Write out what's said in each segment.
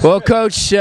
Well, Coach,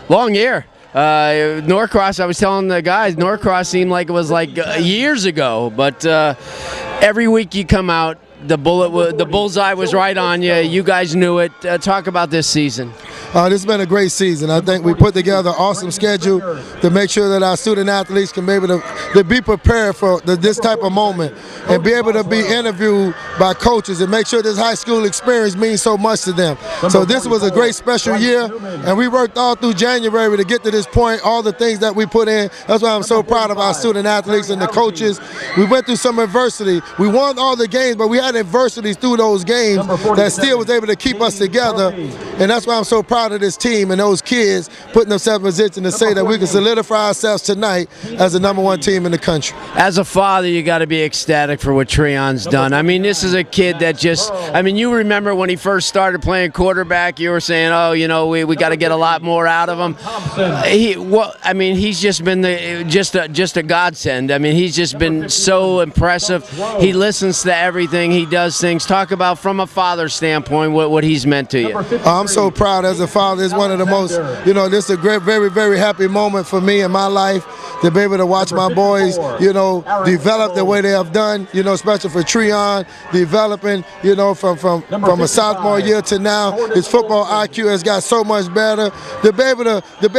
long year. Norcross, I was telling the guys, Norcross seemed like it was like years ago, but every week you come out, the bullseye was right on you. You guys knew it. Talk about this season. This has been a great season. I think we put together an awesome schedule to make sure that our student athletes can be able to be prepared for this type of moment and be able to be interviewed by coaches and make sure this high school experience means so much to them. So this was a great special year, and we worked all through January to get to this point, all the things that we put in. That's why I'm so proud of our student athletes and the coaches. We went through some adversity. We won all the games, but we had adversities through those games that still was able to keep us together, and that's why I'm so proud of this team and those kids putting themselves in position to say that we can solidify ourselves tonight as the #1 team in the country. As a father, you got to be ecstatic for what Treon's done. I mean, this is a kid that just, I mean, you remember when he first started playing quarterback, you were saying, oh, you know, we got to get a lot more out of him. I mean, he's just been just a godsend. I mean, he's just been so impressive. He listens to everything. He does things. Talk about, from a father's standpoint, what he's meant to you. I'm so proud as a father. It's one of the most, you know, this is a great, very, very happy moment for me in my life to be able to watch my boys, you know, develop the way they have done, you know, especially for Treon, developing, you know, from a sophomore year to now. His football IQ has got so much better. To be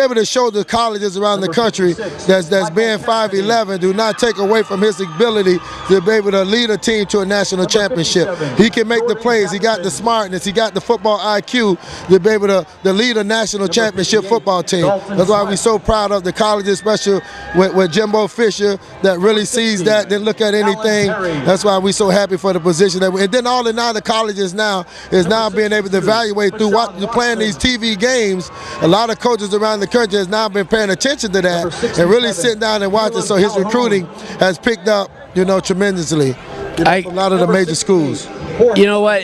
able to show the colleges around the country that's being 5'11", do not take away from his ability to be able to lead a team to a national championship. He can make the plays. He got the smartness. He got the football IQ to be able to lead a national championship football team. That's why we're so proud of the colleges, especially with Jimbo Fisher, that really sees that, didn't look at anything. That's why we're so happy for the position that we. And then all in all, the colleges now is now being able to evaluate through playing these TV games. A lot of coaches around the country has now been paying attention to that and really sitting down and watching. So his recruiting has picked up, you know, tremendously. A lot of the major schools. You know what?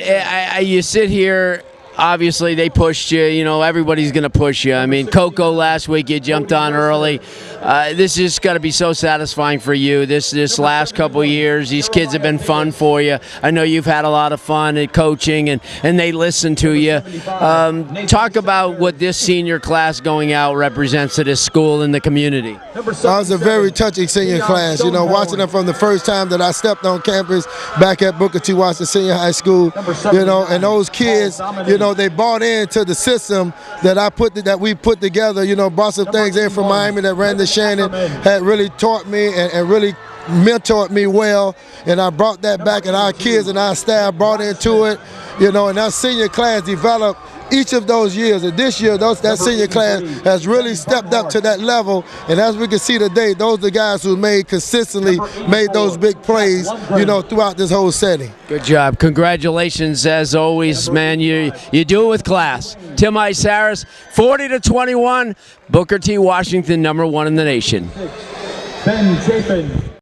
You sit here. Obviously, they pushed you. You know, everybody's going to push you. I mean, Coco last week, you jumped on early. This is got to be so satisfying for you. This last couple of years, these kids have been fun for you. I know you've had a lot of fun at coaching, and they listen to you. Talk about what this senior class going out represents to this school and the community. It was a very touching senior class. You know, watching them from the first time that I stepped on campus back at Booker3 Washington Senior High School. You know, and those kids, you know, they bought into the system that we put together. You know, brought some things in from Miami that Randy Shannon had really taught me and really mentored me well, and I brought that back, and our kids and our staff brought into it. You know, and our senior class developed each of those years, and this year that senior class has really stepped up to that level, and as we can see today, those are the guys who consistently made those big plays, you know, throughout this whole setting. Good job. Congratulations as always, man. You do it with class. Tim Ice-Harris, 40-21, Booker T. Washington, #1 in the nation.